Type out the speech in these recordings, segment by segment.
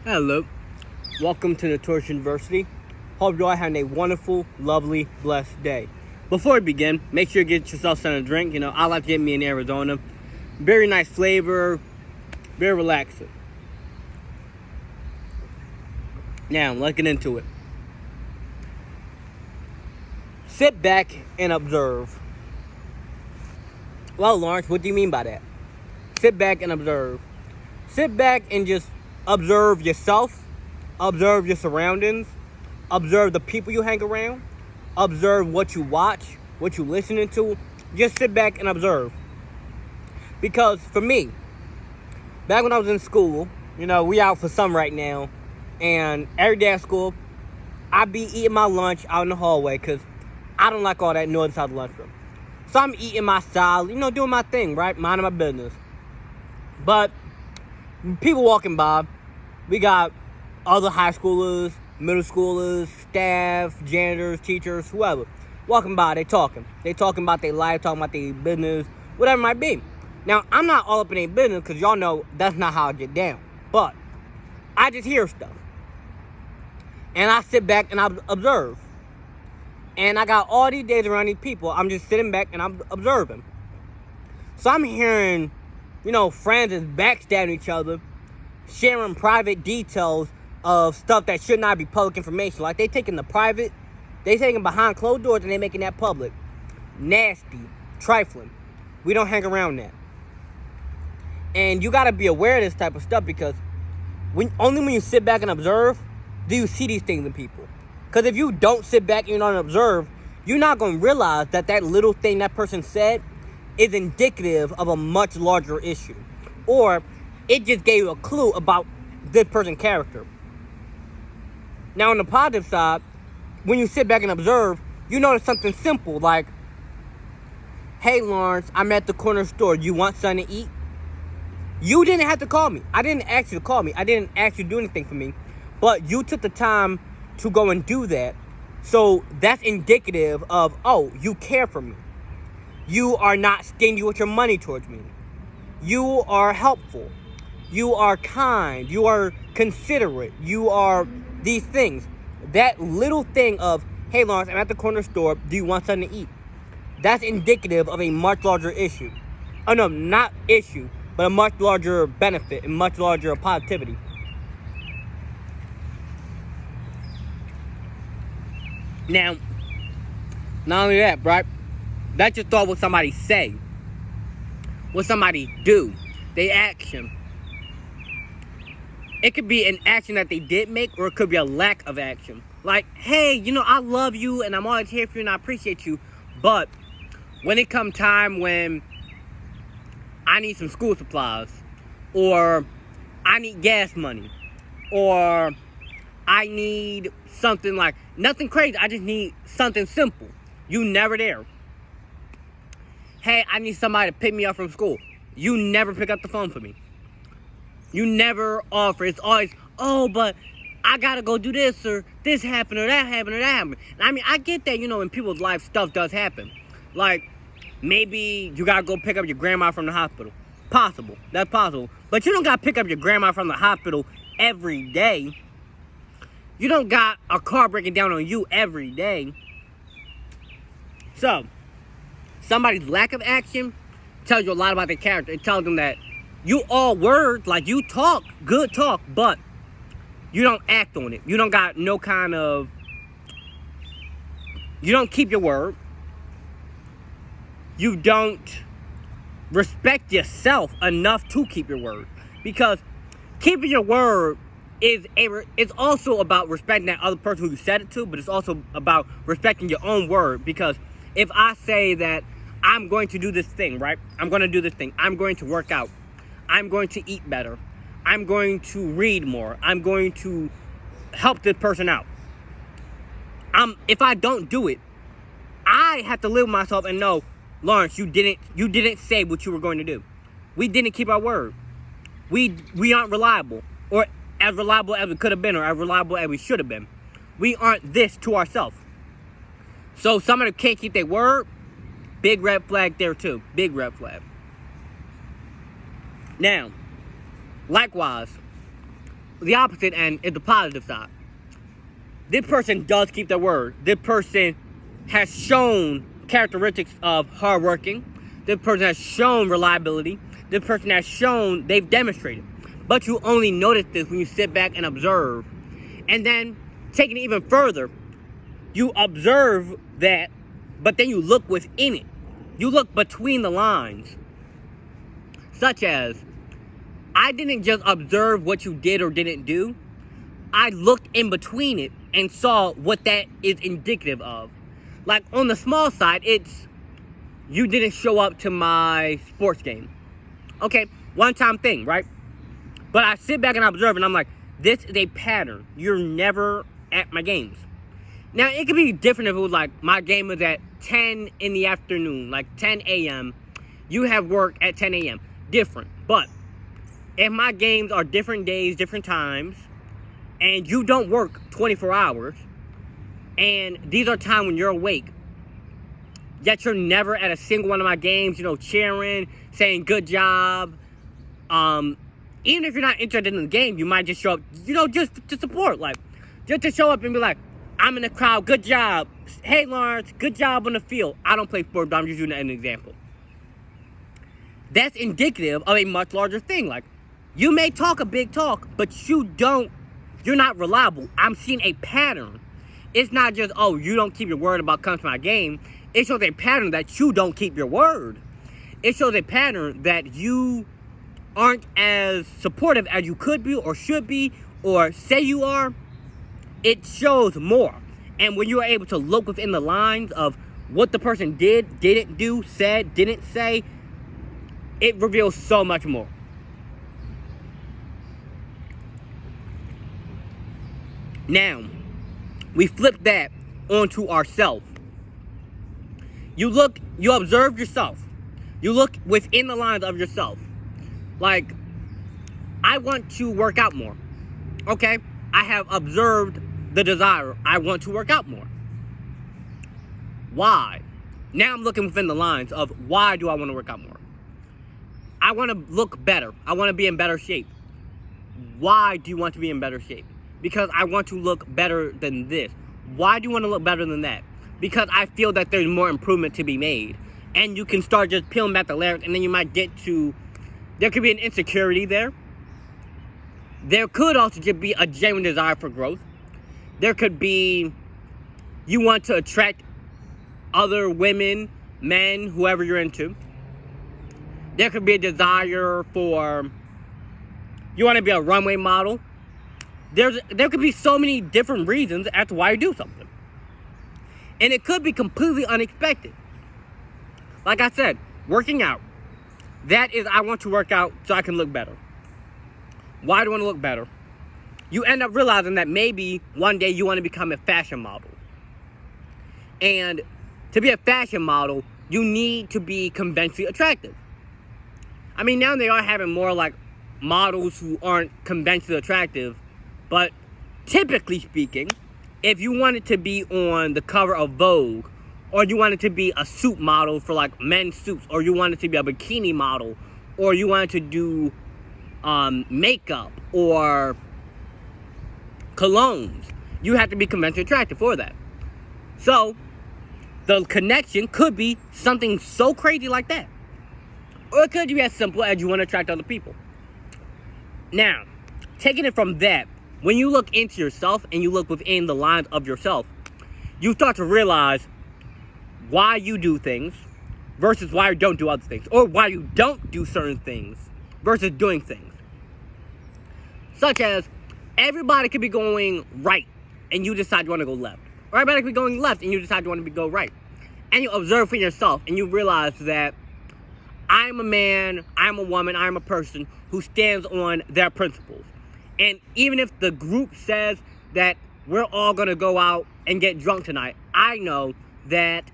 Hello, welcome to Notorious University. Hope you all having a wonderful, lovely, blessed day. Before we begin, make sure you get yourself something to drink. I like to get me in Arizona. Very nice flavor, very relaxing. Now, let's get into it. Sit back and observe. Well, Lawrence, what do you mean by that? Sit back and observe. Sit back and just observe yourself, observe your surroundings, observe the people you hang around, observe what you watch, what you listening to. Just sit back and observe. Because for me, back when I was in school, we out for summer right now, and every day at school, I be eating my lunch out in the hallway because I don't like all that noise outside the lunchroom. So I'm eating my salad, doing my thing, right? Minding my business. But people walking by, we got other high schoolers, middle schoolers, staff, janitors, teachers, whoever. Walking by, they talking. They talking about their life, talking about their business, whatever it might be. Now, I'm not all up in their business because y'all know that's not how I get down. But I just hear stuff. And I sit back and I observe. And I got all these days around these people. I'm just sitting back and I'm observing. So I'm hearing, friends is backstabbing each other, sharing private details of stuff that should not be public information. Like they taking the private, they taking behind closed doors and they making that public. Nasty, trifling. We don't hang around that. And you gotta be aware of this type of stuff because only when you sit back and observe do you see these things in people. Because if you don't sit back and you don't observe, you're not gonna realize that little thing that person said is indicative of a much larger issue. Or it just gave you a clue about this person's character. Now, on the positive side, when you sit back and observe, you notice something simple like, hey, Lawrence, I'm at the corner store. You want something to eat? You didn't have to call me. I didn't ask you to call me. I didn't ask you to do anything for me. But you took the time to go and do that. So that's indicative of, you care for me. You are not stingy with your money towards me. You are helpful. You are kind. You are considerate. You are these things. That little thing of, hey, Lawrence, I'm at the corner store. Do you want something to eat? That's indicative of a much larger issue. Oh, no, not issue, but a much larger benefit and much larger positivity. Now, not only that, right? That's just thought what somebody say, what somebody do, they action. It could be an action that they did make, or it could be a lack of action. Like, hey, I love you, and I'm always here for you, and I appreciate you. But when it come time when I need some school supplies, or I need gas money, or I need something like, nothing crazy, I just need something simple. You never there. Hey, I need somebody to pick me up from school. You never pick up the phone for me. You never offer. It's always, but I gotta go do this, or this happened, or that happened, or that happened. I get that, in people's life, stuff does happen. Like, maybe you gotta go pick up your grandma from the hospital. Possible. That's possible. But you don't gotta pick up your grandma from the hospital every day. You don't got a car breaking down on you every day. So, somebody's lack of action tells you a lot about their character. It tells them that you all words, like you talk, good talk, but you don't act on it. You don't got no kind of, you don't keep your word. You don't respect yourself enough to keep your word. Because keeping your word it's also about respecting that other person who you said it to, but it's also about respecting your own word. Because if I say that I'm going to do this thing, right? I'm going to do this thing. I'm going to work out. I'm going to eat better. I'm going to read more. I'm going to help this person out. If I don't do it, I have to live with myself and know, Lawrence, you didn't say what you were going to do. We didn't keep our word. We aren't reliable, or as reliable as we could have been, or as reliable as we should have been. We aren't this to ourselves. So somebody who can't keep their word, big red flag there too. Big red flag. Now, likewise, the opposite end is the positive side. This person does keep their word. This person has shown characteristics of hardworking. This person has shown reliability. This person has shown they've demonstrated. But you only notice this when you sit back and observe. And then, taking it even further, you observe that, but then you look within it. You look between the lines. Such as, I didn't just observe what you did or didn't do. I looked in between it and saw what that is indicative of. Like, on the small side, it's, you didn't show up to my sports game. Okay, one-time thing, right? But I sit back and observe, and I'm like, this is a pattern. You're never at my games. Now, it could be different if it was like, my game was at 10 in the afternoon, like 10 a.m. You have work at 10 a.m. Different. But if my games are different days, different times, and you don't work 24 hours, and these are times when you're awake, yet you're never at a single one of my games, you know, cheering, saying good job. Even if you're not interested in the game, you might just show up, you know, just to support, like, just to show up and be like, I'm in the crowd, good job. Hey, Lawrence, good job on the field. I don't play sports, but I'm just using that as an example. That's indicative of a much larger thing. Like, you may talk a big talk, but you're not reliable. I'm seeing a pattern. It's not just, oh, you don't keep your word about coming to my game. It shows a pattern that you don't keep your word. It shows a pattern that you aren't as supportive as you could be or should be or say you are. It shows more. And when you are able to look within the lines of what the person did, didn't do, said, didn't say, it reveals so much more. Now, we flip that onto ourselves. You observe yourself. You look within the lines of yourself. Like, I want to work out more. Okay? I have observed the desire. I want to work out more. Why? Now I'm looking within the lines of why do I want to work out more? I want to look better. I want to be in better shape. Why do you want to be in better shape? Because I want to look better than this. Why do you want to look better than that? Because I feel that there's more improvement to be made. And you can start just peeling back the layers, and then you might get to, there could be an insecurity there. There could also just be a genuine desire for growth. There could be, you want to attract other women, men, whoever you're into. There could be a desire for, you want to be a runway model. There could be so many different reasons as to why you do something. And it could be completely unexpected. Like I said, working out. That is, I want to work out so I can look better. Why do I want to look better? You end up realizing that maybe one day you want to become a fashion model. And to be a fashion model, you need to be conventionally attractive. I mean, now they are having more like models who aren't conventionally attractive. But typically speaking, if you wanted to be on the cover of Vogue, or you wanted to be a suit model for like men's suits, or you wanted to be a bikini model, or you wanted to do makeup or colognes, you have to be conventionally attractive for that. So the connection could be something so crazy like that. Or it could be as simple as you want to attract other people. Now, taking it from that, when you look into yourself and you look within the lines of yourself, you start to realize why you do things versus why you don't do other things. Or why you don't do certain things versus doing things. Such as, everybody could be going right and you decide you want to go left. Or everybody could be going left and you decide you want to go right. And you observe for yourself and you realize that I'm a man, I'm a woman, I'm a person who stands on their principles. And even if the group says that we're all going to go out and get drunk tonight, I know that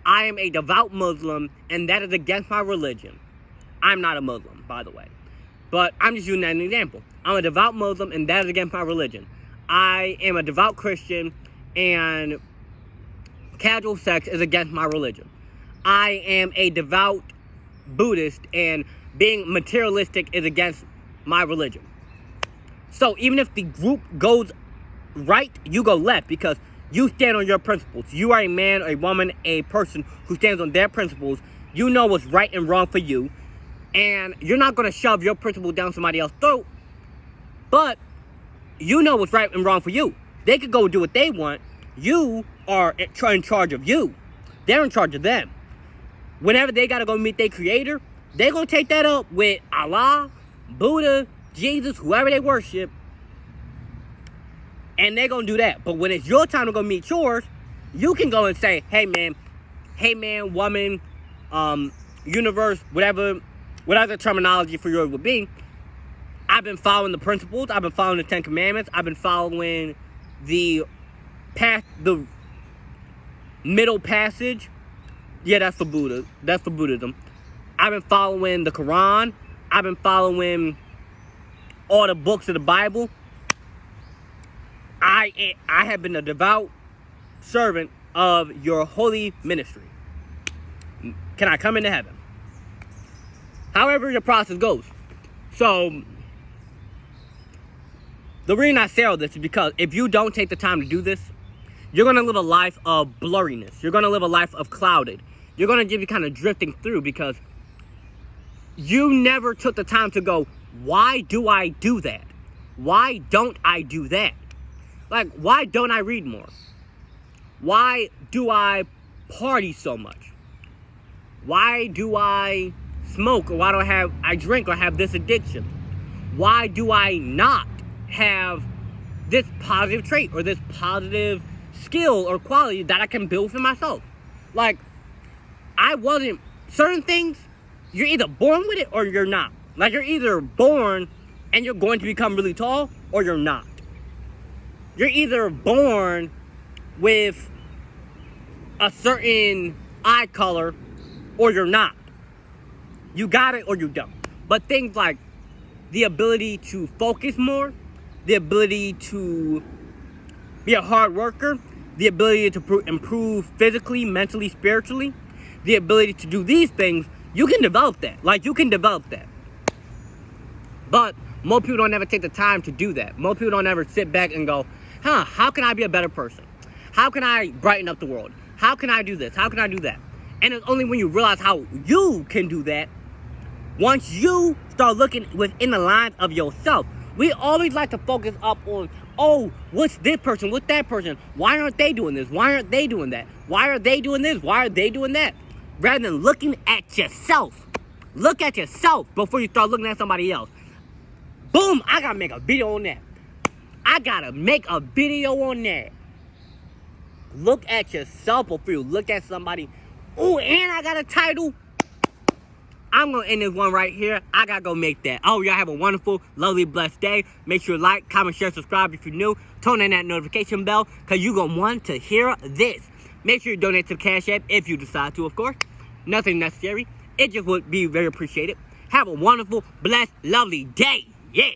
I am a devout Muslim and that is against my religion. I'm not a Muslim, by the way. But I'm just using that as an example. I'm a devout Muslim and that is against my religion. I am a devout Christian and casual sex is against my religion. I am a devout Buddhist and being materialistic is against my religion. So even if the group goes right, you go left because you stand on your principles. You are a man, a woman, a person who stands on their principles. You know what's right and wrong for you. And you're not going to shove your principle down somebody else's throat. But you know what's right and wrong for you. They could go do what they want. You are in charge of you. They're in charge of them. Whenever they got to go meet their creator, they're going to take that up with Allah, Buddha, Jesus, whoever they worship. And they're going to do that. But when it's your time to go meet yours, you can go and say, hey man, woman, universe, whatever the terminology for yours would be. I've been following the principles. I've been following the 10 Commandments. I've been following the path, the middle passage. Yeah, that's for Buddha. That's for Buddhism. I've been following the Quran. I've been following all the books of the Bible. I have been a devout servant of your holy ministry. Can I come into heaven? However your process goes. So, the reason I say all this is because if you don't take the time to do this, you're going to live a life of blurriness. You're going to live a life of clouded. You're going to be kind of drifting through because you never took the time to go, why do I do that? Why don't I do that? Like, why don't I read more? Why do I party so much? Why do I smoke, or why do I drink or have this addiction? Why do I not have this positive trait or this positive skill or quality that I can build for myself? Like, certain things, you're either born with it or you're not. Like, you're either born and you're going to become really tall or you're not. You're either born with a certain eye color or you're not. You got it or you don't. But things like the ability to focus more, the ability to be a hard worker, the ability to improve physically, mentally, spiritually, the ability to do these things, you can develop that. Like, you can develop that. But most people don't ever take the time to do that. Most people don't ever sit back and go, how can I be a better person? How can I brighten up the world? How can I do this? How can I do that? And it's only when you realize how you can do that, once you start looking within the lines of yourself. We always like to focus up on, oh, what's this person? What's that person? Why aren't they doing this? Why aren't they doing that? Why are they doing this? Why are they doing that? Rather than looking at yourself. Look at yourself before you start looking at somebody else. Boom, I gotta make a video on that. I gotta make a video on that. Look at yourself before you look at somebody. Oh, and I got a title. I'm going to end this one right here. I got to go make that. Oh, y'all have a wonderful, lovely, blessed day. Make sure you like, comment, share, subscribe if you're new. Turn on that notification bell because you're going to want to hear this. Make sure you donate to the Cash App if you decide to, of course. Nothing necessary. It just would be very appreciated. Have a wonderful, blessed, lovely day. Yeah.